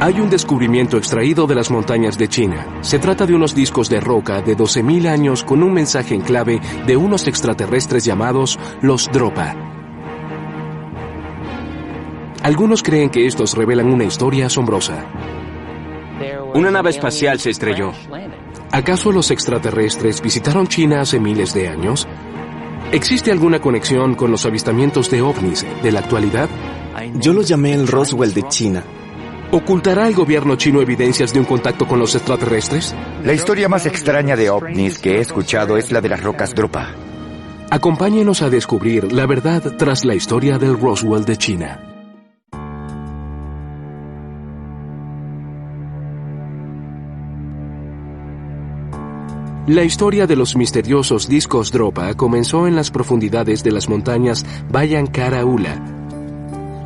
Hay un descubrimiento extraído de las montañas de China. Se trata de unos discos de roca de 12.000 años con un mensaje en clave de unos extraterrestres llamados los Dropa. Algunos creen que estos revelan una historia asombrosa. Una nave espacial se estrelló. ¿Acaso los extraterrestres visitaron China hace miles de años? ¿Existe alguna conexión con los avistamientos de ovnis de la actualidad? Yo lo llamé el Roswell de China. ¿Ocultará el gobierno chino evidencias de un contacto con los extraterrestres? La historia más extraña de ovnis que he escuchado es la de las rocas Dropa. Acompáñenos a descubrir la verdad tras la historia del Roswell de China. La historia de los misteriosos discos Dropa comenzó en las profundidades de las montañas Bayan-Kara-Ula.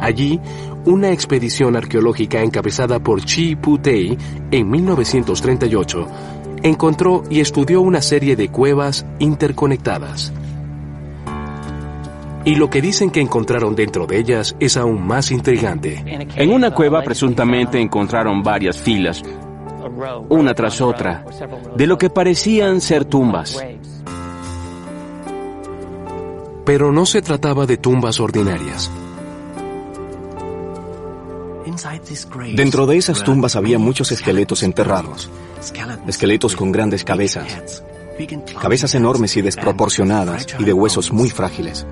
Allí, una expedición arqueológica encabezada por Chi Pu-tei en 1938 encontró y estudió una serie de cuevas interconectadas. Y lo que dicen que encontraron dentro de ellas es aún más intrigante. En una cueva presuntamente encontraron varias filas, una tras otra, de lo que parecían ser tumbas. Pero no se trataba de tumbas ordinarias. Dentro de esas tumbas había muchos esqueletos enterrados. Esqueletos con grandes cabezas. Cabezas enormes y desproporcionadas y de huesos muy frágiles.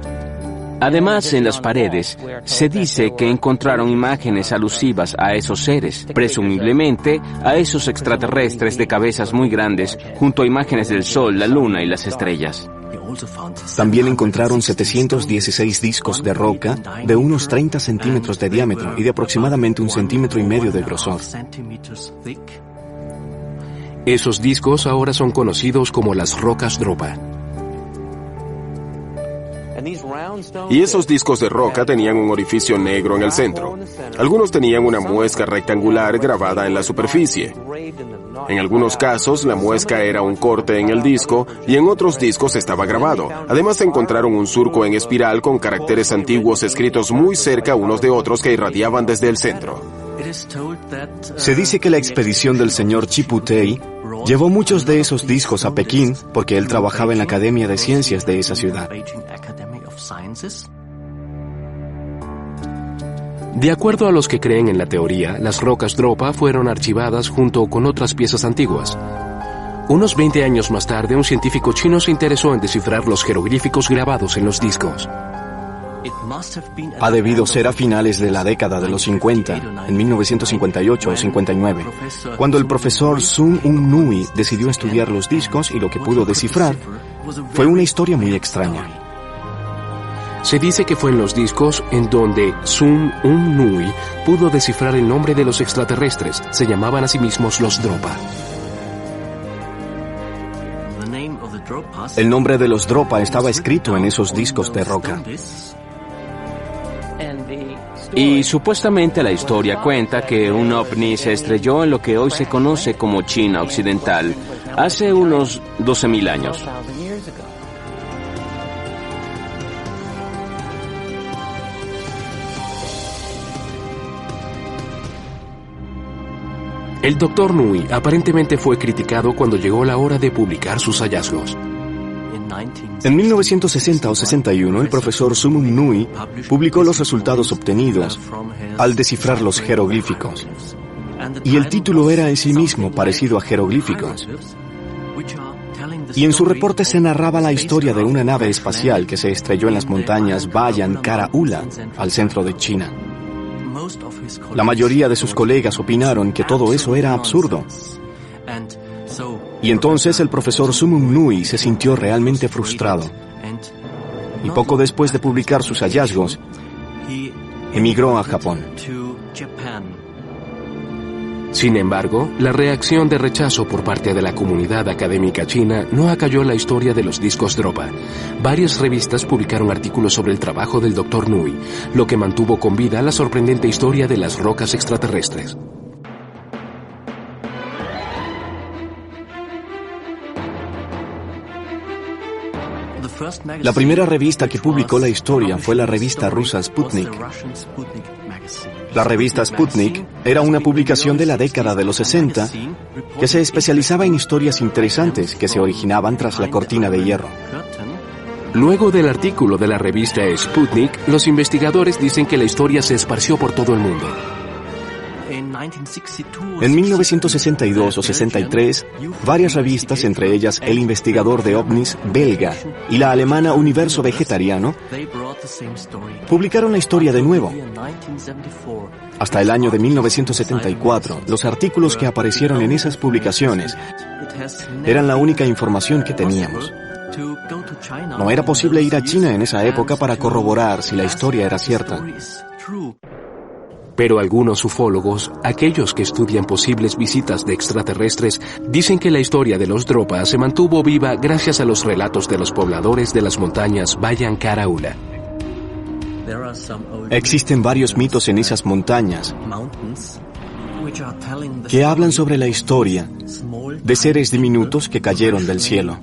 Además, en las paredes se dice que encontraron imágenes alusivas a esos seres, presumiblemente a esos extraterrestres de cabezas muy grandes, junto a imágenes del Sol, la Luna y las estrellas. También encontraron 716 discos de roca de unos 30 centímetros de diámetro y de aproximadamente 1,5 centímetros de grosor. Esos discos ahora son conocidos como las rocas Dropa. Y esos discos de roca tenían un orificio negro en el centro. Algunos tenían una muesca rectangular grabada en la superficie. En algunos casos, la muesca era un corte en el disco y en otros discos estaba grabado. Además, encontraron un surco en espiral con caracteres antiguos escritos muy cerca unos de otros que irradiaban desde el centro. Se dice que la expedición del señor Chi Pu-tei llevó muchos de esos discos a Pekín porque él trabajaba en la Academia de Ciencias de esa ciudad. De acuerdo a los que creen en la teoría, las rocas Dropa fueron archivadas junto con otras piezas antiguas. Unos 20 años más tarde, un científico chino se interesó en descifrar los jeroglíficos grabados en los discos. Ha debido ser a finales de la década de los 50, en 1958 o 59, cuando el profesor Sun Un Nui decidió estudiar los discos y lo que pudo descifrar fue una historia muy extraña. Se dice que fue en los discos en donde Sun Un Nui pudo descifrar el nombre de los extraterrestres. Se llamaban a sí mismos los Dropa. El nombre de los Dropa estaba escrito en esos discos de roca. Y supuestamente la historia cuenta que un ovni se estrelló en lo que hoy se conoce como China Occidental hace unos 12.000 años. El Dr. Nui aparentemente fue criticado cuando llegó la hora de publicar sus hallazgos. En 1960 o 61, el profesor Sun Un Nui publicó los resultados obtenidos al descifrar los jeroglíficos. Y el título era en sí mismo parecido a jeroglíficos. Y en su reporte se narraba la historia de una nave espacial que se estrelló en las montañas Bayan-Kara-Ula, al centro de China. La mayoría de sus colegas opinaron que todo eso era absurdo. Y entonces el profesor Sun Un Nui se sintió realmente frustrado. Y poco después de publicar sus hallazgos, emigró a Japón. Sin embargo, la reacción de rechazo por parte de la comunidad académica china no acalló la historia de los discos Dropa. Varias revistas publicaron artículos sobre el trabajo del Dr. Nui, lo que mantuvo con vida la sorprendente historia de las rocas extraterrestres. La primera revista que publicó la historia fue la revista rusa Sputnik. La revista Sputnik era una publicación de la década de los 60 que se especializaba en historias interesantes que se originaban tras la cortina de hierro. Luego del artículo de la revista Sputnik, los investigadores dicen que la historia se esparció por todo el mundo. En 1962 o 63, varias revistas, entre ellas El Investigador de OVNIs belga y la alemana Universo Vegetariano, publicaron la historia de nuevo. Hasta el año de 1974, los artículos que aparecieron en esas publicaciones eran la única información que teníamos. No era posible ir a China en esa época para corroborar si la historia era cierta. Pero algunos ufólogos, aquellos que estudian posibles visitas de extraterrestres, dicen que la historia de los Dropa se mantuvo viva gracias a los relatos de los pobladores de las montañas Bayan Karaula. Existen varios mitos en esas montañas que hablan sobre la historia de seres diminutos que cayeron del cielo.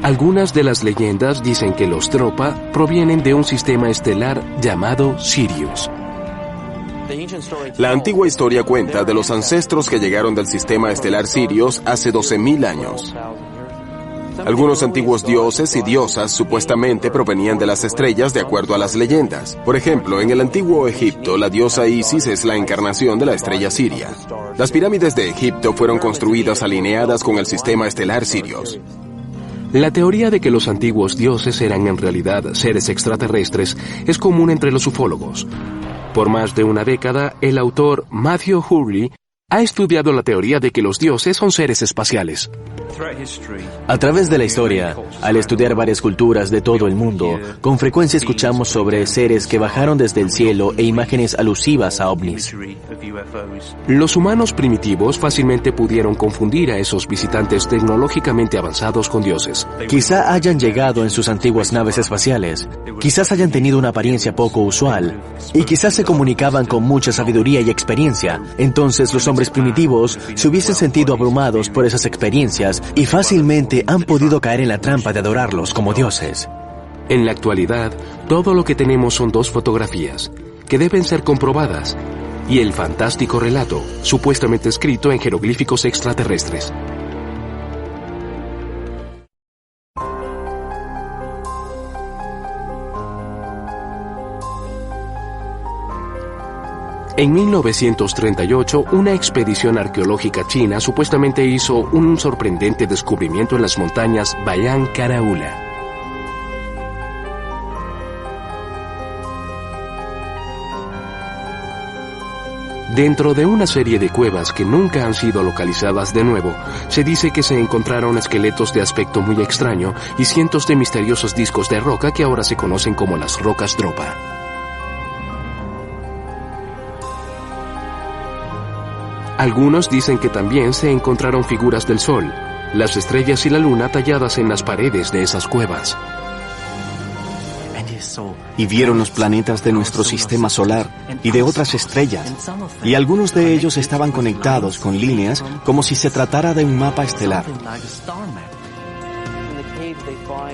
Algunas de las leyendas dicen que los Dropa provienen de un sistema estelar llamado Sirius. La antigua historia cuenta de los ancestros que llegaron del sistema estelar Sirius hace 12.000 años. Algunos antiguos dioses y diosas supuestamente provenían de las estrellas de acuerdo a las leyendas. Por ejemplo, en el antiguo Egipto, la diosa Isis es la encarnación de la estrella Siria. Las pirámides de Egipto fueron construidas alineadas con el sistema estelar Sirius. La teoría de que los antiguos dioses eran en realidad seres extraterrestres es común entre los ufólogos. Por más de una década, el autor Matthew Hurley ha estudiado la teoría de que los dioses son seres espaciales. A través de la historia, al estudiar varias culturas de todo el mundo, con frecuencia escuchamos sobre seres que bajaron desde el cielo e imágenes alusivas a ovnis. Los humanos primitivos fácilmente pudieron confundir a esos visitantes tecnológicamente avanzados con dioses. Quizá hayan llegado en sus antiguas naves espaciales, quizás hayan tenido una apariencia poco usual, y quizás se comunicaban con mucha sabiduría y experiencia. Entonces los hombres primitivos se hubiesen sentido abrumados por esas experiencias y fácilmente han podido caer en la trampa de adorarlos como dioses. En la actualidad, todo lo que tenemos son dos fotografías, que deben ser comprobadas, y el fantástico relato, supuestamente escrito en jeroglíficos extraterrestres. En 1938, una expedición arqueológica china supuestamente hizo un sorprendente descubrimiento en las montañas Bayan Karaula. Dentro de una serie de cuevas que nunca han sido localizadas de nuevo, se dice que se encontraron esqueletos de aspecto muy extraño y cientos de misteriosos discos de roca que ahora se conocen como las rocas Dropa. Algunos dicen que también se encontraron figuras del sol, las estrellas y la luna talladas en las paredes de esas cuevas. Y vieron los planetas de nuestro sistema solar y de otras estrellas, y algunos de ellos estaban conectados con líneas como si se tratara de un mapa estelar.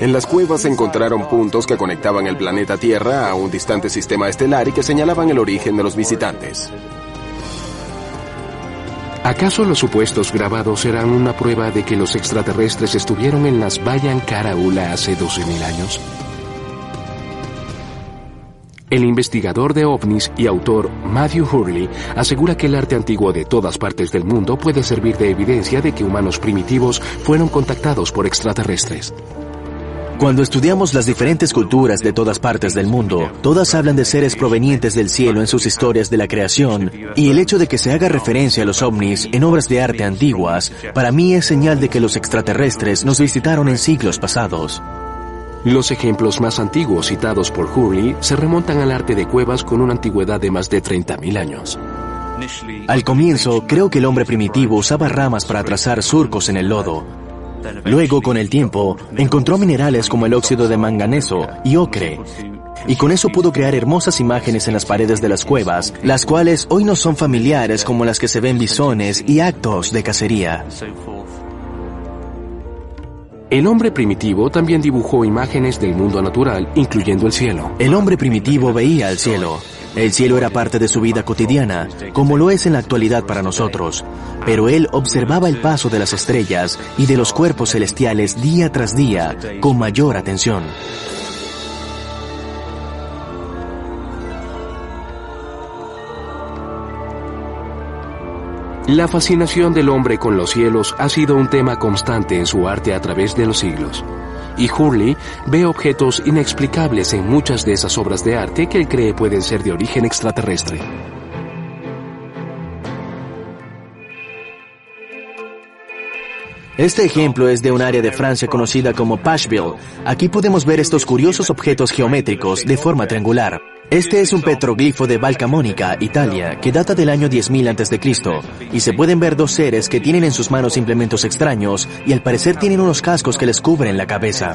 En las cuevas se encontraron puntos que conectaban el planeta Tierra a un distante sistema estelar y que señalaban el origen de los visitantes. ¿Acaso los supuestos grabados eran una prueba de que los extraterrestres estuvieron en las Bayan Karaula hace 12.000 años? El investigador de ovnis y autor Matthew Hurley asegura que el arte antiguo de todas partes del mundo puede servir de evidencia de que humanos primitivos fueron contactados por extraterrestres. Cuando estudiamos las diferentes culturas de todas partes del mundo, todas hablan de seres provenientes del cielo en sus historias de la creación, y el hecho de que se haga referencia a los ovnis en obras de arte antiguas, para mí es señal de que los extraterrestres nos visitaron en siglos pasados. Los ejemplos más antiguos citados por Hurley se remontan al arte de cuevas con una antigüedad de más de 30.000 años. Al comienzo, creo que el hombre primitivo usaba ramas para trazar surcos en el lodo. Luego, con el tiempo, encontró minerales como el óxido de manganeso y ocre, y con eso pudo crear hermosas imágenes en las paredes de las cuevas, las cuales hoy no son familiares como las que se ven bisones y actos de cacería. El hombre primitivo también dibujó imágenes del mundo natural, incluyendo el cielo. El hombre primitivo veía el cielo. El cielo era parte de su vida cotidiana, como lo es en la actualidad para nosotros, pero él observaba el paso de las estrellas y de los cuerpos celestiales día tras día con mayor atención. La fascinación del hombre con los cielos ha sido un tema constante en su arte a través de los siglos. Y Hurley ve objetos inexplicables en muchas de esas obras de arte que él cree pueden ser de origen extraterrestre. Este ejemplo es de un área de Francia conocida como Pacheville. Aquí podemos ver estos curiosos objetos geométricos de forma triangular. Este es un petroglifo de Valcamonica, Italia, que data del año 10.000 a.C., y se pueden ver dos seres que tienen en sus manos implementos extraños y al parecer tienen unos cascos que les cubren la cabeza.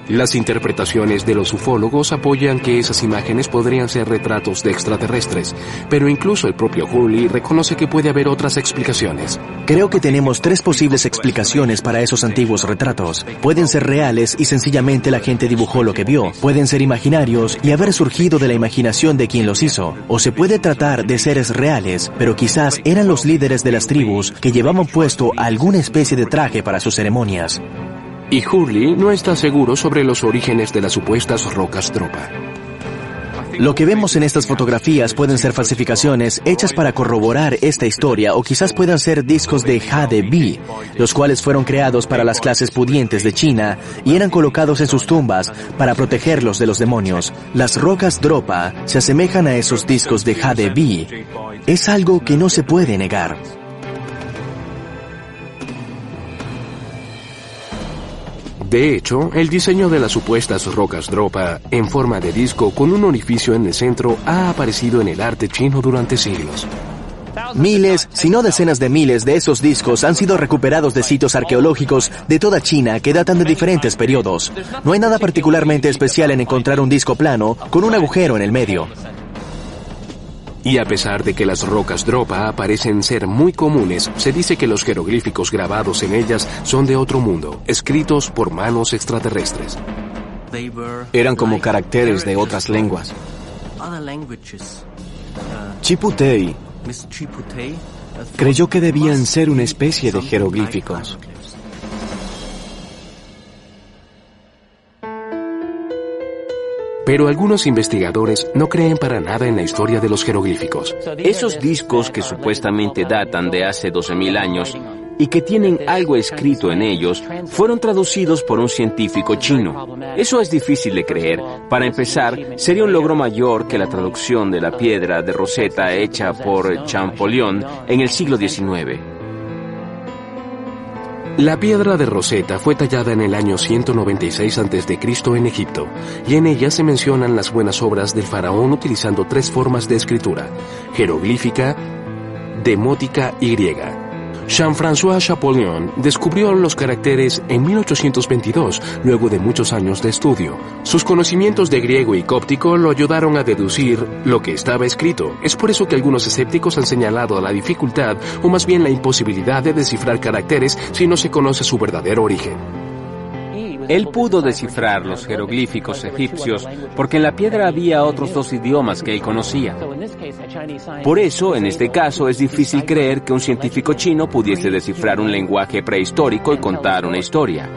Las interpretaciones de los ufólogos apoyan que esas imágenes podrían ser retratos de extraterrestres, pero incluso el propio Hurley reconoce que puede haber otras explicaciones. Creo que tenemos tres posibles explicaciones para esos antiguos retratos. Pueden ser reales y sencillamente la gente dibujó lo que vio. Pueden ser imaginarios y haber surgido de la imaginación de quien los hizo. O se puede tratar de seres reales, pero quizás eran los líderes de las tribus que llevaban puesto alguna especie de traje para sus ceremonias. Y Hurley no está seguro sobre los orígenes de las supuestas rocas Dropa. Lo que vemos en estas fotografías pueden ser falsificaciones hechas para corroborar esta historia o quizás puedan ser discos de Jade-B, los cuales fueron creados para las clases pudientes de China y eran colocados en sus tumbas para protegerlos de los demonios. Las rocas Dropa se asemejan a esos discos de Jade-B. Es algo que no se puede negar. De hecho, el diseño de las supuestas rocas Dropa en forma de disco con un orificio en el centro ha aparecido en el arte chino durante siglos. Miles, si no decenas de miles de esos discos han sido recuperados de sitios arqueológicos de toda China que datan de diferentes periodos. No hay nada particularmente especial en encontrar un disco plano con un agujero en el medio. Y a pesar de que las rocas Dropa parecen ser muy comunes, se dice que los jeroglíficos grabados en ellas son de otro mundo, escritos por manos extraterrestres. Eran como caracteres de otras lenguas. Chiputei creyó que debían ser una especie de jeroglíficos. Pero algunos investigadores no creen para nada en la historia de los jeroglíficos. Esos discos que supuestamente datan de hace 12.000 años y que tienen algo escrito en ellos, fueron traducidos por un científico chino. Eso es difícil de creer. Para empezar, sería un logro mayor que la traducción de la piedra de Rosetta hecha por Champollion en el siglo XIX. La piedra de Rosetta fue tallada en el año 196 a.C. en Egipto, y en ella se mencionan las buenas obras del faraón utilizando tres formas de escritura: jeroglífica, demótica y griega. Jean-François Champollion descubrió los caracteres en 1822, luego de muchos años de estudio. Sus conocimientos de griego y cóptico lo ayudaron a deducir lo que estaba escrito. Es por eso que algunos escépticos han señalado la dificultad, o más bien la imposibilidad de descifrar caracteres si no se conoce su verdadero origen. Él pudo descifrar los jeroglíficos egipcios porque en la piedra había otros dos idiomas que él conocía. Por eso, en este caso, es difícil creer que un científico chino pudiese descifrar un lenguaje prehistórico y contar una historia.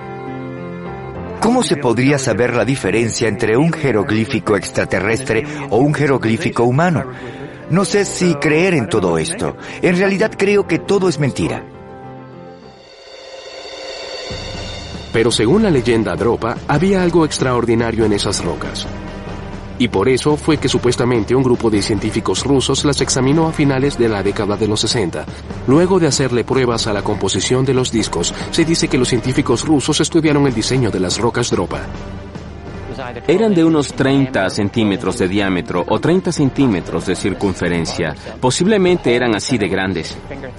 ¿Cómo se podría saber la diferencia entre un jeroglífico extraterrestre o un jeroglífico humano? No sé si creer en todo esto. En realidad creo que todo es mentira. Pero según la leyenda Dropa, había algo extraordinario en esas rocas. Y por eso fue que supuestamente un grupo de científicos rusos las examinó a finales de la década de los 60. Luego de hacerle pruebas a la composición de los discos, se dice que los científicos rusos estudiaron el diseño de las rocas Dropa. Eran de unos 30 centímetros de diámetro o 30 centímetros de circunferencia. Posiblemente eran así de grandes.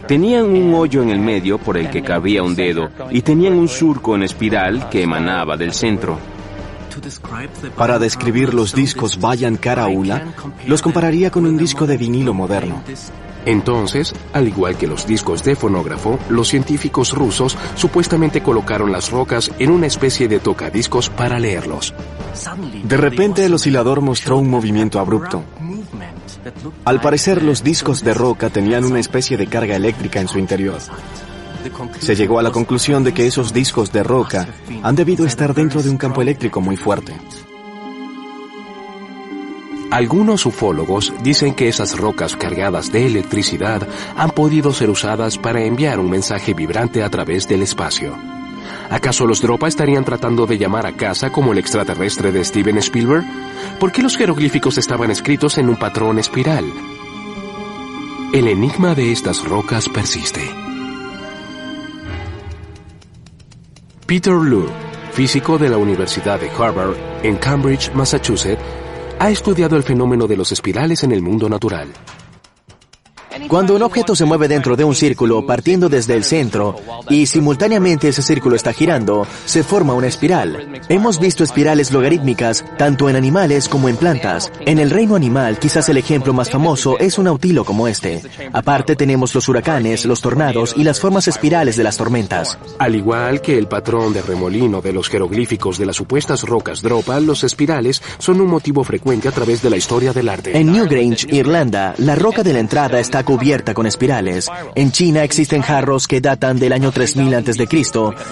Tenían un hoyo en el medio por el que cabía un dedo y tenían un surco en espiral que emanaba del centro. Para describir los discos Bayan Karaula, los compararía con un disco de vinilo moderno. Entonces, al igual que los discos de fonógrafo, los científicos rusos supuestamente colocaron las rocas en una especie de tocadiscos para leerlos. De repente el oscilador mostró un movimiento abrupto. Al parecer, los discos de roca tenían una especie de carga eléctrica en su interior. Se llegó a la conclusión de que esos discos de roca han debido estar dentro de un campo eléctrico muy fuerte. Algunos ufólogos dicen que esas rocas cargadas de electricidad han podido ser usadas para enviar un mensaje vibrante a través del espacio. ¿Acaso los Dropa estarían tratando de llamar a casa como el extraterrestre de Steven Spielberg? ¿Por qué los jeroglíficos estaban escritos en un patrón espiral? El enigma de estas rocas persiste. Peter Lu, físico de la Universidad de Harvard, en Cambridge, Massachusetts, ha estudiado el fenómeno de los espirales en el mundo natural. Cuando un objeto se mueve dentro de un círculo partiendo desde el centro y simultáneamente ese círculo está girando, se forma una espiral. Hemos visto espirales logarítmicas tanto en animales como en plantas. En el reino animal, quizás el ejemplo más famoso es un autilo como este. Aparte tenemos los huracanes, los tornados y las formas espirales de las tormentas. Al igual que el patrón de remolino de los jeroglíficos de las supuestas rocas Dropa, los espirales son un motivo frecuente a través de la historia del arte. En Newgrange, Irlanda, la roca de la entrada está cubierta con espirales. En China existen jarros que datan del año 3000 a.C.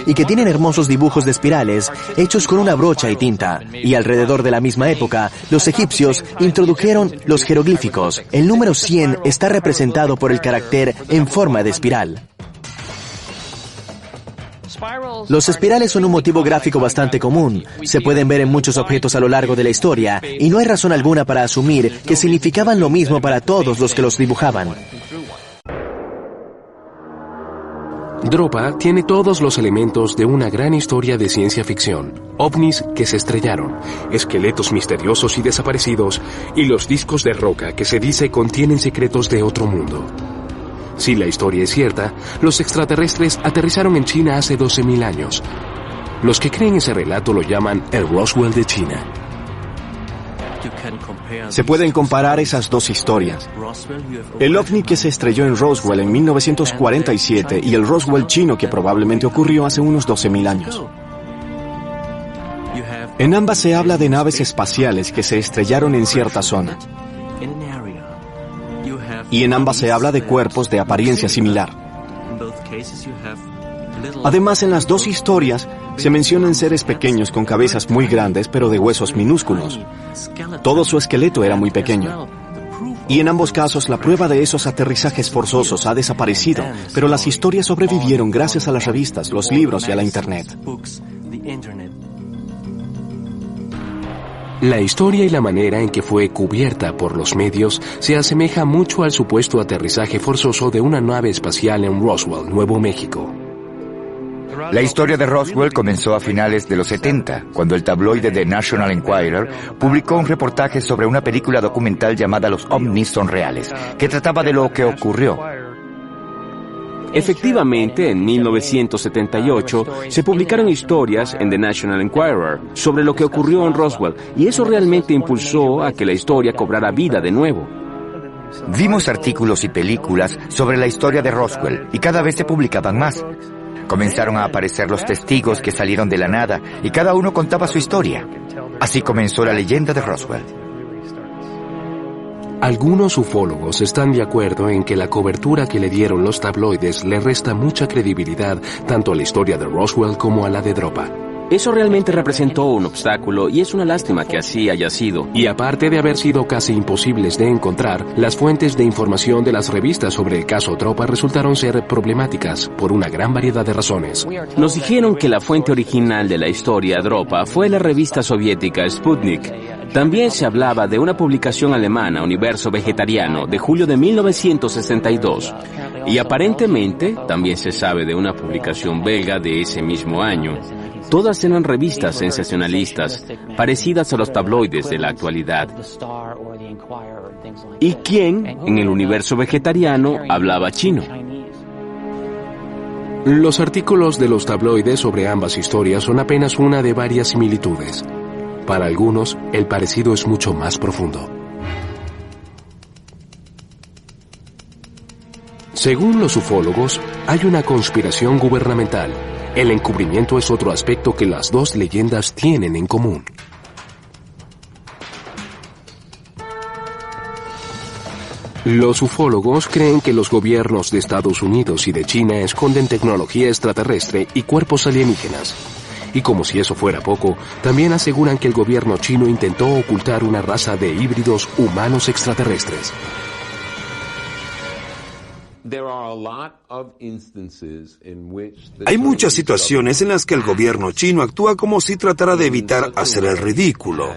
y que tienen hermosos dibujos de espirales hechos con una brocha y tinta. Y alrededor de la misma época, los egipcios introdujeron los jeroglíficos. El número 100 está representado por el carácter en forma de espiral. Los espirales son un motivo gráfico bastante común. Se pueden ver en muchos objetos a lo largo de la historia y no hay razón alguna para asumir que significaban lo mismo para todos los que los dibujaban. Dropa tiene todos los elementos de una gran historia de ciencia ficción. OVNIs que se estrellaron, esqueletos misteriosos y desaparecidos, y los discos de roca que se dice contienen secretos de otro mundo. Si la historia es cierta, los extraterrestres aterrizaron en China hace 12.000 años. Los que creen ese relato lo llaman el Roswell de China. Se pueden comparar esas dos historias. El ovni que se estrelló en Roswell en 1947 y el Roswell chino que probablemente ocurrió hace unos 12.000 años. En ambas se habla de naves espaciales que se estrellaron en cierta zona. Y en ambas se habla de cuerpos de apariencia similar. Además, en las dos historias se mencionan seres pequeños con cabezas muy grandes pero de huesos minúsculos. Todo su esqueleto era muy pequeño. Y en ambos casos la prueba de esos aterrizajes forzosos ha desaparecido, pero las historias sobrevivieron gracias a las revistas, los libros y a la Internet. La historia y la manera en que fue cubierta por los medios se asemeja mucho al supuesto aterrizaje forzoso de una nave espacial en Roswell, Nuevo México. La historia de Roswell comenzó a finales de los 70, cuando el tabloide The National Enquirer publicó un reportaje sobre una película documental llamada Los ovnis son reales, que trataba de lo que ocurrió. Efectivamente, en 1978 se publicaron historias en The National Enquirer sobre lo que ocurrió en Roswell, y eso realmente impulsó a que la historia cobrara vida de nuevo. Vimos artículos y películas sobre la historia de Roswell, y cada vez se publicaban más. Comenzaron a aparecer los testigos que salieron de la nada, y cada uno contaba su historia. Así comenzó la leyenda de Roswell. Algunos ufólogos están de acuerdo en que la cobertura que le dieron los tabloides le resta mucha credibilidad tanto a la historia de Roswell como a la de Dropa. Eso realmente representó un obstáculo y es una lástima que así haya sido. Y aparte de haber sido casi imposibles de encontrar, las fuentes de información de las revistas sobre el caso Dropa resultaron ser problemáticas por una gran variedad de razones. Nos dijeron que la fuente original de la historia Dropa fue la revista soviética Sputnik. También se hablaba de una publicación alemana, Universo Vegetariano, de julio de 1962. Y aparentemente también se sabe de una publicación belga de ese mismo año. Todas eran revistas sensacionalistas, parecidas a los tabloides de la actualidad. ¿Y quién, en el Universo Vegetariano, hablaba chino? Los artículos de los tabloides sobre ambas historias son apenas una de varias similitudes. Para algunos, el parecido es mucho más profundo. Según los ufólogos, hay una conspiración gubernamental. El encubrimiento es otro aspecto que las dos leyendas tienen en común. Los ufólogos creen que los gobiernos de Estados Unidos y de China esconden tecnología extraterrestre y cuerpos alienígenas. Y como si eso fuera poco, también aseguran que el gobierno chino intentó ocultar una raza de híbridos humanos extraterrestres. Hay muchas situaciones en las que el gobierno chino actúa como si tratara de evitar hacer el ridículo.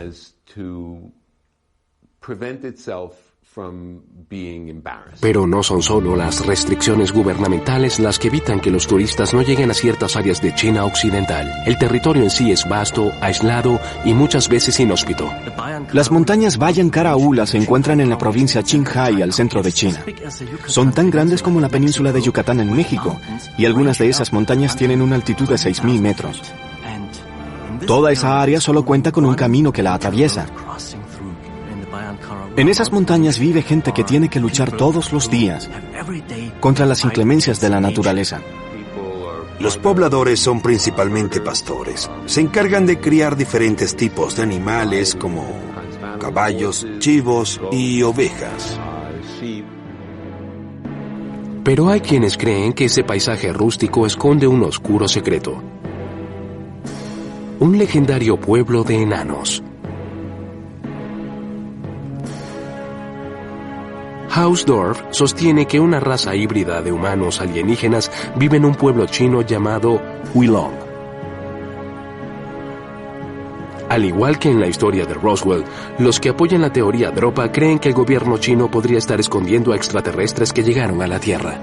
Pero no son solo las restricciones gubernamentales las que evitan que los turistas no lleguen a ciertas áreas de China occidental. El territorio en sí es vasto, aislado y muchas veces inhóspito. Las montañas Bayan-Karaula se encuentran en la provincia Qinghai, al centro de China. Son tan grandes como la península de Yucatán en México, y algunas de esas montañas tienen una altitud de 6.000 metros. Toda esa área solo cuenta con un camino que la atraviesa. En esas montañas vive gente que tiene que luchar todos los días contra las inclemencias de la naturaleza. Los pobladores son principalmente pastores. Se encargan de criar diferentes tipos de animales como caballos, chivos y ovejas. Pero hay quienes creen que ese paisaje rústico esconde un oscuro secreto. Un legendario pueblo de enanos. Hausdorff sostiene que una raza híbrida de humanos alienígenas vive en un pueblo chino llamado Huilong. Al igual que en la historia de Roswell, los que apoyan la teoría Dropa creen que el gobierno chino podría estar escondiendo a extraterrestres que llegaron a la Tierra.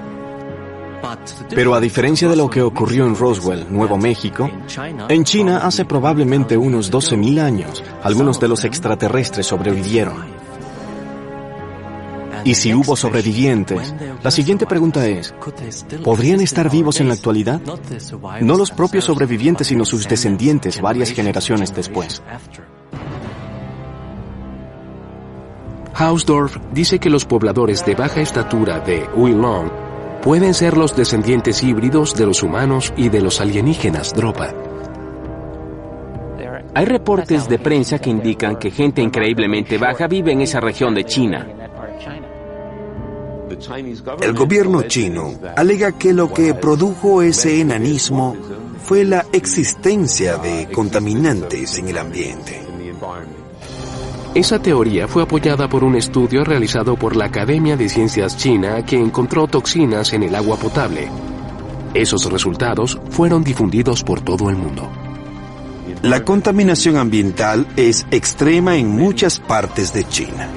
Pero a diferencia de lo que ocurrió en Roswell, Nuevo México, en China hace probablemente unos 12.000 años, algunos de los extraterrestres sobrevivieron. Y si hubo sobrevivientes, la siguiente pregunta es, ¿podrían estar vivos en la actualidad? No los propios sobrevivientes, sino sus descendientes varias generaciones después. Hausdorff dice que los pobladores de baja estatura de Huilong pueden ser los descendientes híbridos de los humanos y de los alienígenas Dropa. Hay reportes de prensa que indican que gente increíblemente baja vive en esa región de China. El gobierno chino alega que lo que produjo ese enanismo fue la existencia de contaminantes en el ambiente. Esa teoría fue apoyada por un estudio realizado por la Academia de Ciencias China que encontró toxinas en el agua potable. Esos resultados fueron difundidos por todo el mundo. La contaminación ambiental es extrema en muchas partes de China.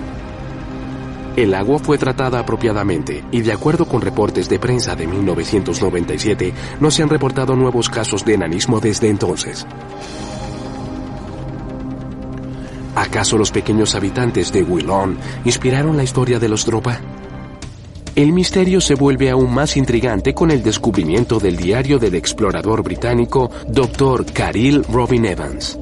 El agua fue tratada apropiadamente y, de acuerdo con reportes de prensa de 1997, no se han reportado nuevos casos de enanismo desde entonces. ¿Acaso los pequeños habitantes de Huilong inspiraron la historia de los Dropa? El misterio se vuelve aún más intrigante con el descubrimiento del diario del explorador británico Dr. Caril Robin Evans.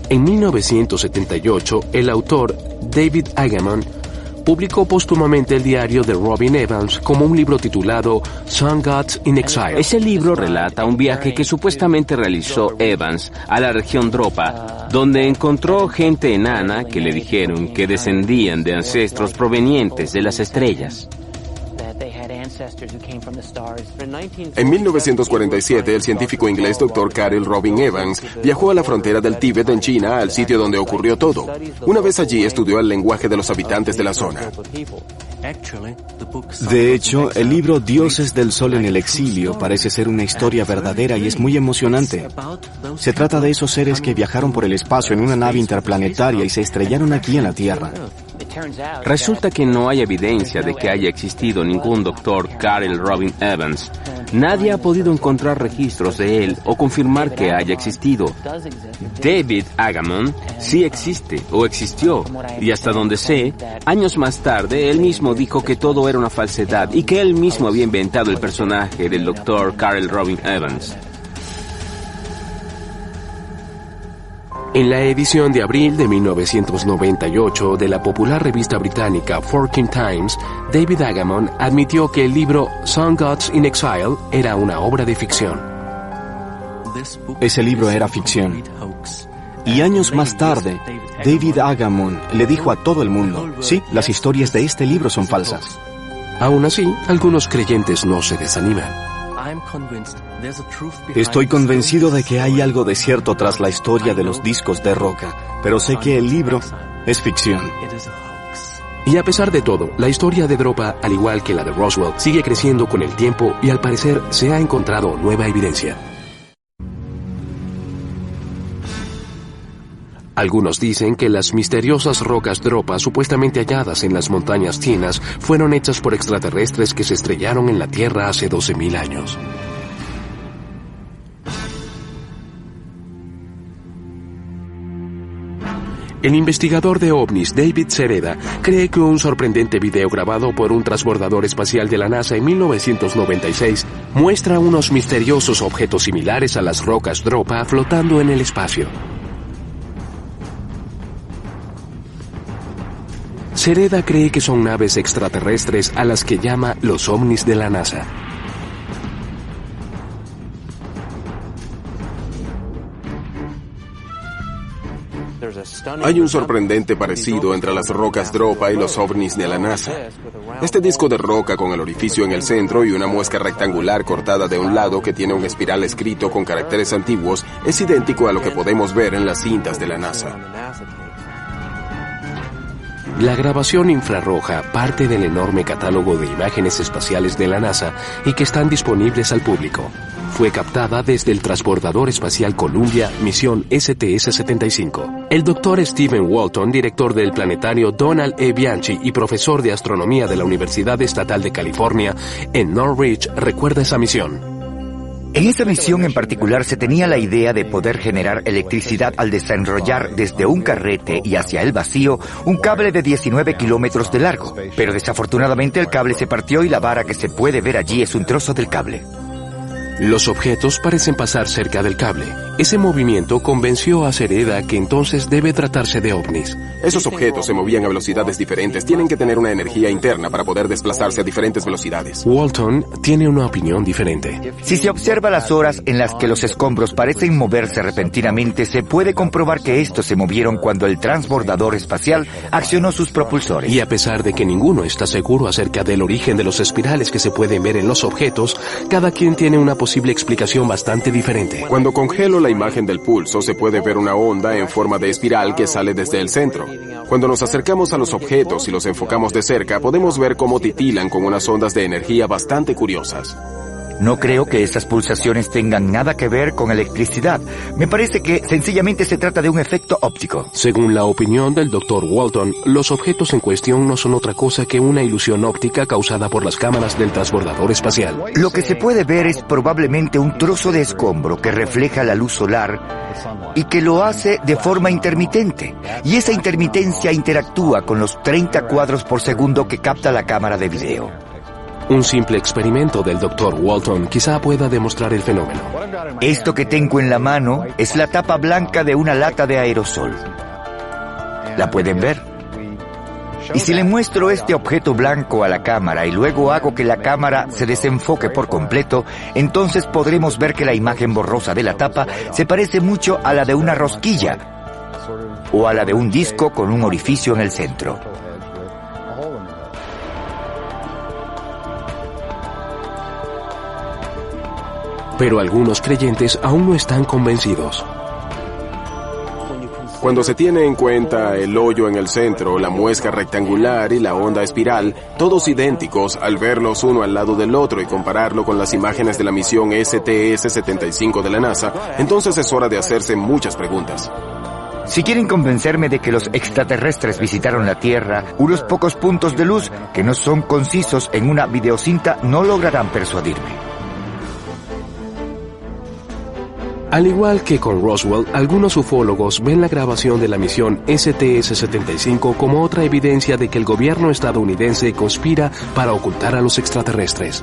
En 1978, el autor David Agamon publicó póstumamente el diario de Robin Evans como un libro titulado Sun Gods in Exile. Ese libro relata un viaje que supuestamente realizó Evans a la región Dropa, donde encontró gente enana que le dijeron que descendían de ancestros provenientes de las estrellas. En 1947, el científico inglés Dr. Caril Robin Evans viajó a la frontera del Tíbet en China, al sitio donde ocurrió todo. Una vez allí, estudió el lenguaje de los habitantes de la zona. De hecho, el libro Dioses del Sol en el Exilio parece ser una historia verdadera y es muy emocionante. Se trata de esos seres que viajaron por el espacio en una nave interplanetaria y se estrellaron aquí en la Tierra. Resulta que no hay evidencia de que haya existido ningún Dr. Caril Robin Evans. Nadie ha podido encontrar registros de él o confirmar que haya existido. David Agamon sí existe o existió, y hasta donde sé, años más tarde él mismo dijo que todo era una falsedad y que él mismo había inventado el personaje del Dr. Caril Robin Evans. En la edición de abril de 1998 de la popular revista británica Forking Times, David Agamon admitió que el libro Sun Gods in Exile era una obra de ficción. Ese libro era ficción. Y años más tarde, David Agamon le dijo a todo el mundo, sí, las historias de este libro son falsas. Aún así, algunos creyentes no se desaniman. Estoy convencido de que hay algo de cierto tras la historia de los discos de roca, pero sé que el libro es ficción. Y a pesar de todo, la historia de Dropa, al igual que la de Roswell, sigue creciendo con el tiempo y al parecer se ha encontrado nueva evidencia. Algunos dicen que las misteriosas rocas Dropa supuestamente halladas en las montañas chinas fueron hechas por extraterrestres que se estrellaron en la Tierra hace 12.000 años. El investigador de ovnis David Sereda cree que un sorprendente video grabado por un transbordador espacial de la NASA en 1996 muestra unos misteriosos objetos similares a las rocas Dropa flotando en el espacio. Sereda cree que son naves extraterrestres a las que llama los ovnis de la NASA. Hay un sorprendente parecido entre las rocas Dropa y los ovnis de la NASA. Este disco de roca con el orificio en el centro y una muesca rectangular cortada de un lado que tiene un espiral escrito con caracteres antiguos es idéntico a lo que podemos ver en las cintas de la NASA. La grabación infrarroja parte del enorme catálogo de imágenes espaciales de la NASA y que están disponibles al público. Fue captada desde el transbordador espacial Columbia, misión STS-75. El Dr. Stephen Walton, director del planetario Donald E. Bianchi y profesor de astronomía de la Universidad Estatal de California en Northridge, recuerda esa misión. En esa misión en particular se tenía la idea de poder generar electricidad al desenrollar desde un carrete y hacia el vacío un cable de 19 kilómetros de largo. Pero desafortunadamente el cable se partió y la vara que se puede ver allí es un trozo del cable. Los objetos parecen pasar cerca del cable. Ese movimiento convenció a Sereda que entonces debe tratarse de ovnis. Esos objetos se movían a velocidades diferentes. Tienen que tener una energía interna para poder desplazarse a diferentes velocidades. Walton tiene una opinión diferente. Si se observa las horas en las que los escombros parecen moverse repentinamente, se puede comprobar que estos se movieron cuando el transbordador espacial accionó sus propulsores. Y a pesar de que ninguno está seguro acerca del origen de los espirales que se pueden ver en los objetos, cada quien tiene una posible explicación bastante diferente. Cuando congelo la imagen del pulso, se puede ver una onda en forma de espiral que sale desde el centro. Cuando nos acercamos a los objetos y los enfocamos de cerca, podemos ver cómo titilan con unas ondas de energía bastante curiosas. No creo que esas pulsaciones tengan nada que ver con electricidad. Me parece que sencillamente se trata de un efecto óptico. Según la opinión del Dr. Walton, los objetos en cuestión no son otra cosa que una ilusión óptica causada por las cámaras del transbordador espacial. Lo que se puede ver es probablemente un trozo de escombro que refleja la luz solar y que lo hace de forma intermitente. Y esa intermitencia interactúa con los 30 cuadros por segundo que capta la cámara de video. Un simple experimento del Dr. Walton quizá pueda demostrar el fenómeno. Esto que tengo en la mano es la tapa blanca de una lata de aerosol. ¿La pueden ver? Y si le muestro este objeto blanco a la cámara y luego hago que la cámara se desenfoque por completo, entonces podremos ver que la imagen borrosa de la tapa se parece mucho a la de una rosquilla o a la de un disco con un orificio en el centro. Pero algunos creyentes aún no están convencidos. Cuando se tiene en cuenta el hoyo en el centro, la muesca rectangular y la onda espiral, todos idénticos al verlos uno al lado del otro y compararlo con las imágenes de la misión STS-75 de la NASA, entonces es hora de hacerse muchas preguntas. Si quieren convencerme de que los extraterrestres visitaron la Tierra, unos pocos puntos de luz que no son concisos en una videocinta no lograrán persuadirme. Al igual que con Roswell, algunos ufólogos ven la grabación de la misión STS-75 como otra evidencia de que el gobierno estadounidense conspira para ocultar a los extraterrestres.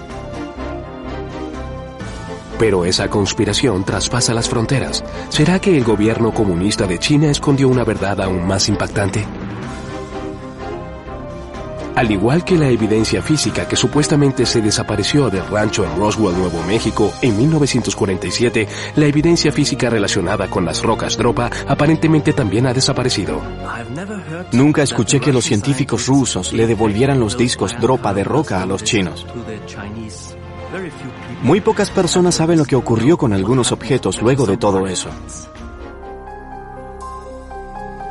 Pero esa conspiración traspasa las fronteras. ¿Será que el gobierno comunista de China escondió una verdad aún más impactante? Al igual que la evidencia física que supuestamente se desapareció del rancho en Roswell, Nuevo México, en 1947, la evidencia física relacionada con las rocas Dropa aparentemente también ha desaparecido. Nunca escuché que los científicos rusos le devolvieran los discos Dropa de roca a los chinos. Muy pocas personas saben lo que ocurrió con algunos objetos luego de todo eso.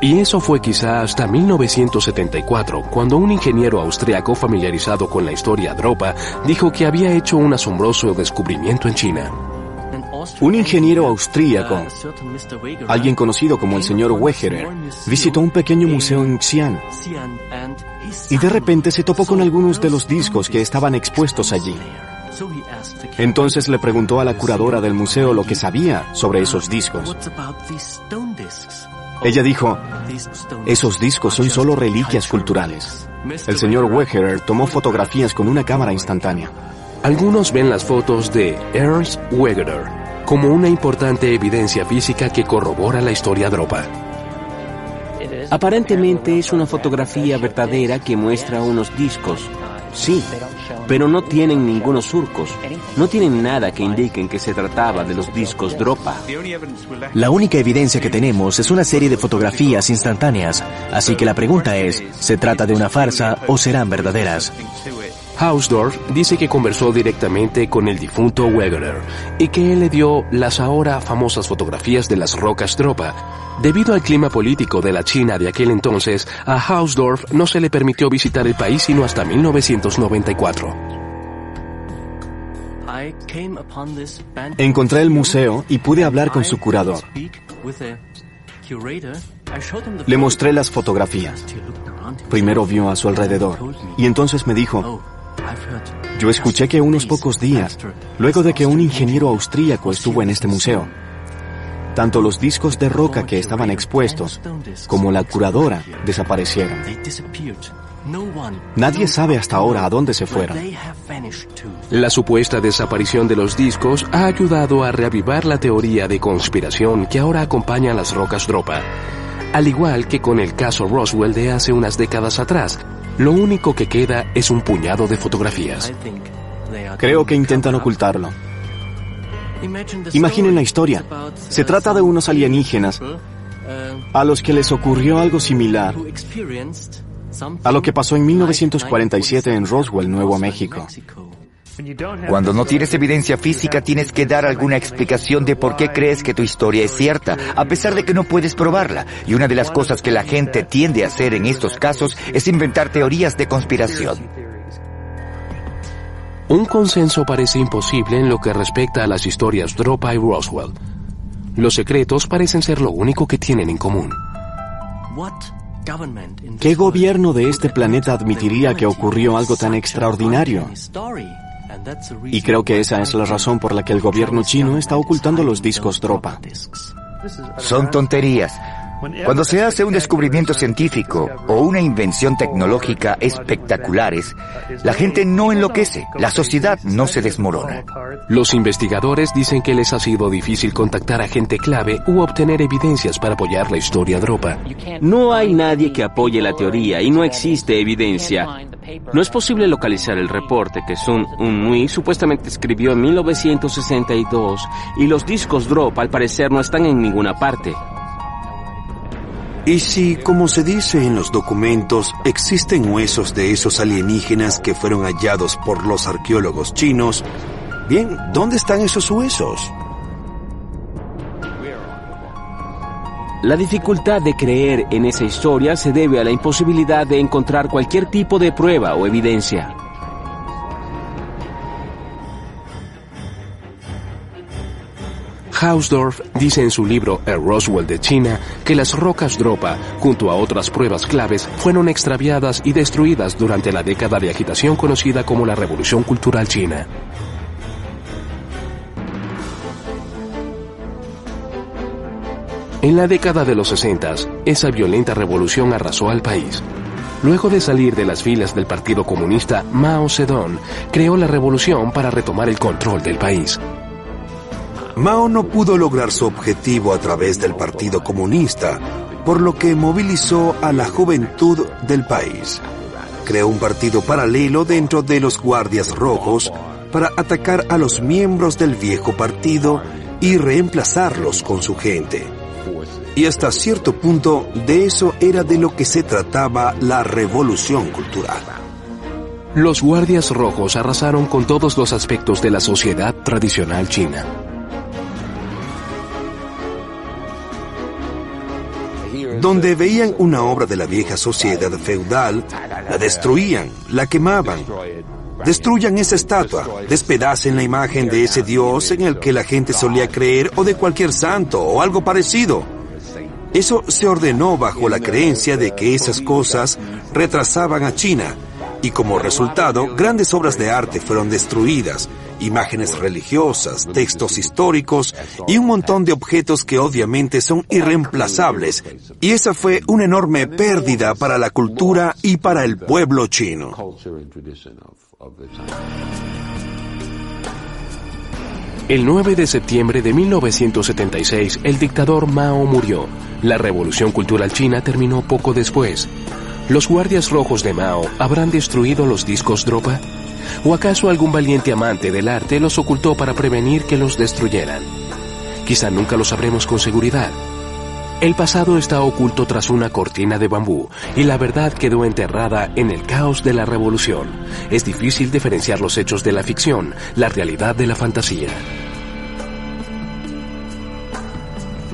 Y eso fue quizá hasta 1974, cuando un ingeniero austriaco familiarizado con la historia Dropa dijo que había hecho un asombroso descubrimiento en China. Un ingeniero austríaco, alguien conocido como el señor Wegerer, visitó un pequeño museo en Xi'an y de repente se topó con algunos de los discos que estaban expuestos allí. Entonces le preguntó a la curadora del museo lo que sabía sobre esos discos. Ella dijo, esos discos son solo reliquias culturales. El señor Wegerer tomó fotografías con una cámara instantánea. Algunos ven las fotos de Ernst Wegerer como una importante evidencia física que corrobora la historia Dropa. Aparentemente es una fotografía verdadera que muestra unos discos. Sí, pero no tienen ningunos surcos. No tienen nada que indiquen que se trataba de los discos Dropa. La única evidencia que tenemos es una serie de fotografías instantáneas, así que la pregunta es, ¿se trata de una farsa o serán verdaderas? Hausdorff dice que conversó directamente con el difunto Wegerer y que él le dio las ahora famosas fotografías de las rocas Dropa. Debido al clima político de la China de aquel entonces, a Hausdorff no se le permitió visitar el país sino hasta 1994. Encontré el museo y pude hablar con su curador. Le mostré las fotografías. Primero vio a su alrededor y entonces me dijo, yo escuché que unos pocos días, luego de que un ingeniero austríaco estuvo en este museo, tanto los discos de roca que estaban expuestos como la curadora desaparecieron. Nadie sabe hasta ahora a dónde se fueron. La supuesta desaparición de los discos ha ayudado a reavivar la teoría de conspiración que ahora acompaña a las rocas Dropa. Al igual que con el caso Roswell de hace unas décadas atrás, lo único que queda es un puñado de fotografías. Creo que intentan ocultarlo. Imaginen la historia. Se trata de unos alienígenas a los que les ocurrió algo similar a lo que pasó en 1947 en Roswell, Nuevo México. Cuando no tienes evidencia física, tienes que dar alguna explicación de por qué crees que tu historia es cierta, a pesar de que no puedes probarla. Y una de las cosas que la gente tiende a hacer en estos casos es inventar teorías de conspiración. Un consenso parece imposible en lo que respecta a las historias Dropa y Roswell. Los secretos parecen ser lo único que tienen en común. ¿Qué gobierno de este planeta admitiría que ocurrió algo tan extraordinario? Y creo que esa es la razón por la que el gobierno chino está ocultando los discos Dropa. Son tonterías. Cuando se hace un descubrimiento científico o una invención tecnológica espectaculares, la gente no enloquece, la sociedad no se desmorona. Los investigadores dicen que les ha sido difícil contactar a gente clave u obtener evidencias para apoyar la historia Dropa. No hay nadie que apoye la teoría y no existe evidencia. No es posible localizar el reporte que Sun Un-Nui supuestamente escribió en 1962 y los discos Dropa al parecer no están en ninguna parte. Y si, como se dice en los documentos, existen huesos de esos alienígenas que fueron hallados por los arqueólogos chinos, bien, ¿dónde están esos huesos? La dificultad de creer en esa historia se debe a la imposibilidad de encontrar cualquier tipo de prueba o evidencia. Hausdorff dice en su libro El Roswell de China que las rocas Dropa, junto a otras pruebas claves, fueron extraviadas y destruidas durante la década de agitación conocida como la Revolución Cultural China. En la década de los 60, esa violenta revolución arrasó al país. Luego de salir de las filas del Partido Comunista, Mao Zedong creó la revolución para retomar el control del país. Mao no pudo lograr su objetivo a través del Partido Comunista, por lo que movilizó a la juventud del país. creó un partido paralelo dentro de los Guardias Rojos para atacar a los miembros del viejo partido y reemplazarlos con su gente. Y hasta cierto punto, de eso era de lo que se trataba la revolución cultural. Los Guardias Rojos arrasaron con todos los aspectos de la sociedad tradicional china. Donde veían una obra de la vieja sociedad feudal, la destruían, la quemaban. Destruyan esa estatua, despedacen la imagen de ese dios en el que la gente solía creer o de cualquier santo o algo parecido. Eso se ordenó bajo la creencia de que esas cosas retrasaban a China y como resultado grandes obras de arte fueron destruidas, imágenes religiosas, textos históricos y un montón de objetos que obviamente son irreemplazables. Y esa fue una enorme pérdida para la cultura y para el pueblo chino. El 9 de septiembre de 1976, el dictador Mao murió. La revolución cultural china terminó poco después. ¿Los Guardias Rojos de Mao habrán destruido los discos Dropa? ¿O acaso algún valiente amante del arte los ocultó para prevenir que los destruyeran? Quizá nunca lo sabremos con seguridad. El pasado está oculto tras una cortina de bambú y la verdad quedó enterrada en el caos de la revolución. Es difícil diferenciar los hechos de la ficción, la realidad de la fantasía.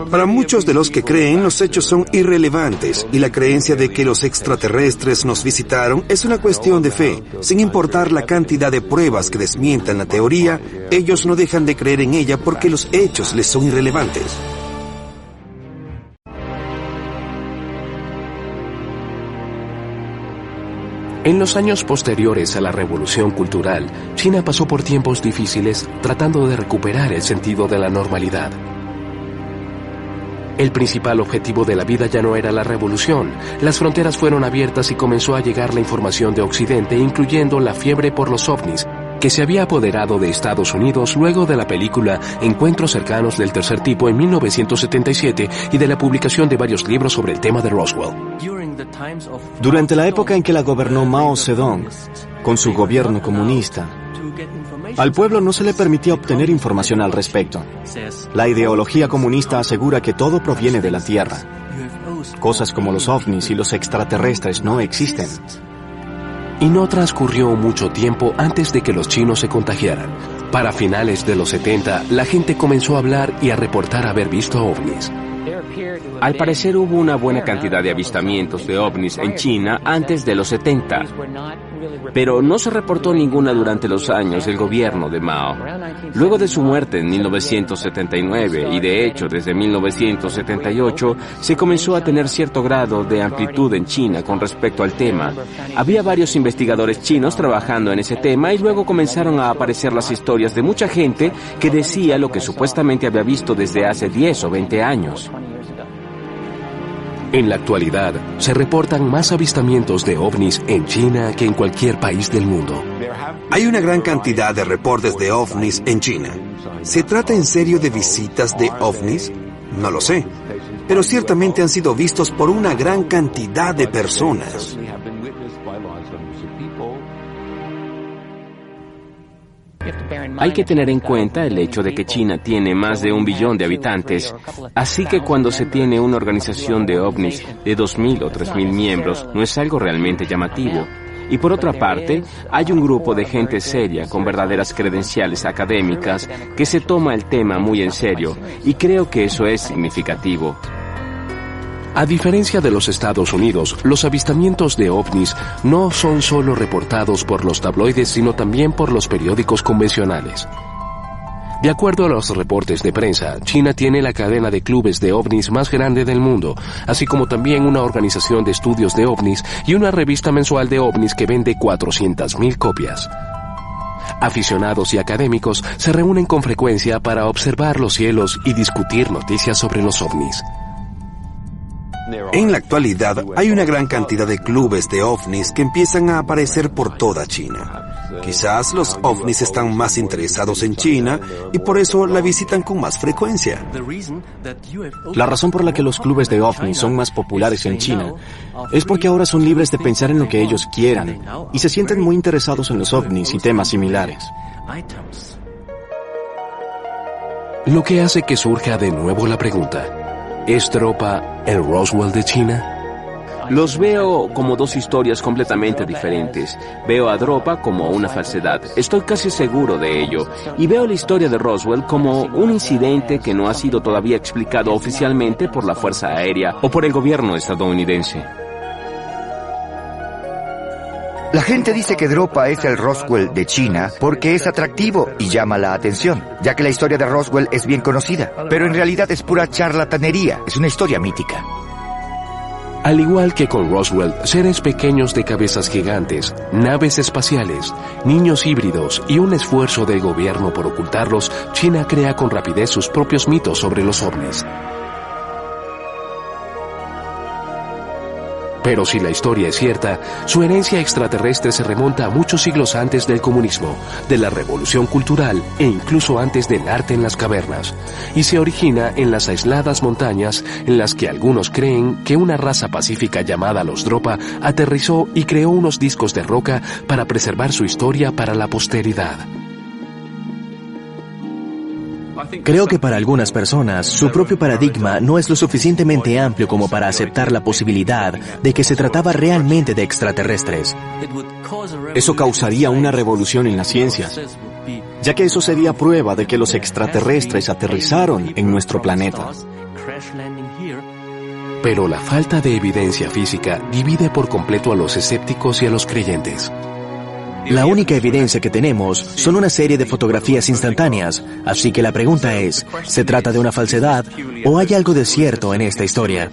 Para muchos de los que creen, los hechos son irrelevantes y la creencia de que los extraterrestres nos visitaron es una cuestión de fe. Sin importar la cantidad de pruebas que desmientan la teoría, ellos no dejan de creer en ella porque los hechos les son irrelevantes. En los años posteriores a la revolución cultural, China pasó por tiempos difíciles tratando de recuperar el sentido de la normalidad. El principal objetivo de la vida ya no era la revolución. Las fronteras fueron abiertas y comenzó a llegar la información de Occidente, incluyendo la fiebre por los ovnis, que se había apoderado de Estados Unidos luego de la película Encuentros cercanos del tercer tipo en 1977 y de la publicación de varios libros sobre el tema de Roswell. Durante la época en que la gobernó Mao Zedong, con su gobierno comunista, al pueblo no se le permitía obtener información al respecto. La ideología comunista asegura que todo proviene de la Tierra. Cosas como los ovnis y los extraterrestres no existen. Y no transcurrió mucho tiempo antes de que los chinos se contagiaran. Para finales de los 70, la gente comenzó a hablar y a reportar haber visto ovnis. Al parecer hubo una buena cantidad de avistamientos de ovnis en China antes de los 70, pero no se reportó ninguna durante los años del gobierno de Mao. Luego de su muerte en 1979 y de hecho desde 1978 se comenzó a tener cierto grado de amplitud en China con respecto al tema. Había varios investigadores chinos trabajando en ese tema y luego comenzaron a aparecer las historias de mucha gente que decía lo que supuestamente había visto desde hace 10 o 20 años. En la actualidad, se reportan más avistamientos de ovnis en China que en cualquier país del mundo. Hay una gran cantidad de reportes de ovnis en China. ¿Se trata en serio de visitas de ovnis? No lo sé, pero ciertamente han sido vistos por una gran cantidad de personas. Hay que tener en cuenta el hecho de que China tiene más de 1 billón de habitantes, así que cuando se tiene una organización de ovnis de 2.000 o 3.000 miembros, no es algo realmente llamativo. Y por otra parte, hay un grupo de gente seria con verdaderas credenciales académicas que se toma el tema muy en serio, y creo que eso es significativo. A diferencia de los Estados Unidos, los avistamientos de ovnis no son solo reportados por los tabloides, sino también por los periódicos convencionales. De acuerdo a los reportes de prensa, China tiene la cadena de clubes de ovnis más grande del mundo, así como también una organización de estudios de ovnis y una revista mensual de ovnis que vende 400.000 copias. Aficionados y académicos se reúnen con frecuencia para observar los cielos y discutir noticias sobre los ovnis. En la actualidad, hay una gran cantidad de clubes de ovnis que empiezan a aparecer por toda China. Quizás los ovnis están más interesados en China y por eso la visitan con más frecuencia. La razón por la que los clubes de ovnis son más populares en China es porque ahora son libres de pensar en lo que ellos quieran y se sienten muy interesados en los ovnis y temas similares. Lo que hace que surja de nuevo la pregunta: ¿es Dropa el Roswell de China? Los veo como dos historias completamente diferentes. Veo a Dropa como una falsedad, estoy casi seguro de ello, y veo la historia de Roswell como un incidente que no ha sido todavía explicado oficialmente por la Fuerza Aérea o por el gobierno estadounidense. La gente dice que Dropa es el Roswell de China porque es atractivo y llama la atención, ya que la historia de Roswell es bien conocida, pero en realidad es pura charlatanería, es una historia mítica. Al igual que con Roswell, seres pequeños de cabezas gigantes, naves espaciales, niños híbridos y un esfuerzo del gobierno por ocultarlos, China crea con rapidez sus propios mitos sobre los ovnis. Pero si la historia es cierta, su herencia extraterrestre se remonta a muchos siglos antes del comunismo, de la revolución cultural e incluso antes del arte en las cavernas, y se origina en las aisladas montañas en las que algunos creen que una raza pacífica llamada los Dropa aterrizó y creó unos discos de roca para preservar su historia para la posteridad. Creo que para algunas personas, su propio paradigma no es lo suficientemente amplio como para aceptar la posibilidad de que se trataba realmente de extraterrestres. Eso causaría una revolución en las ciencias, ya que eso sería prueba de que los extraterrestres aterrizaron en nuestro planeta. Pero la falta de evidencia física divide por completo a los escépticos y a los creyentes. La única evidencia que tenemos son una serie de fotografías instantáneas, así que la pregunta es, ¿se trata de una falsedad o hay algo de cierto en esta historia?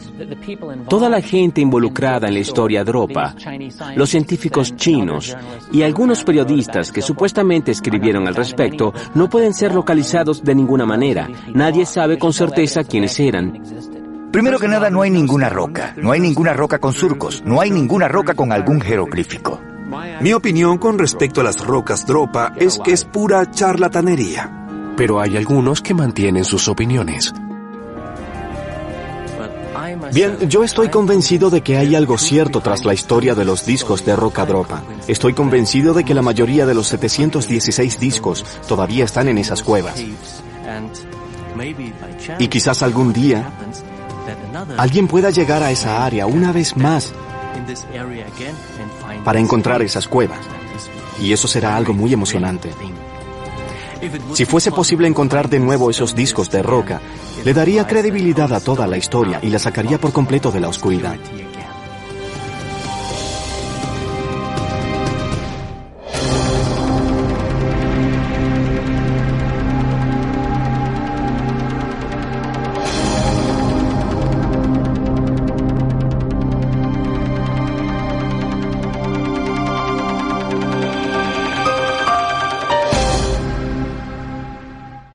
Toda la gente involucrada en la historia Dropa, los científicos chinos y algunos periodistas que supuestamente escribieron al respecto no pueden ser localizados de ninguna manera. Nadie sabe con certeza quiénes eran. Primero que nada, no hay ninguna roca. No hay ninguna roca con surcos. No hay ninguna roca con algún jeroglífico. Mi opinión con respecto a las rocas Dropa es que es pura charlatanería. Pero hay algunos que mantienen sus opiniones. Bien, yo estoy convencido de que hay algo cierto tras la historia de los discos de roca Dropa. Estoy convencido de que la mayoría de los 716 discos todavía están en esas cuevas. Y quizás algún día alguien pueda llegar a esa área una vez más para encontrar esas cuevas. Y eso será algo muy emocionante. Si fuese posible encontrar de nuevo esos discos de roca, le daría credibilidad a toda la historia y la sacaría por completo de la oscuridad.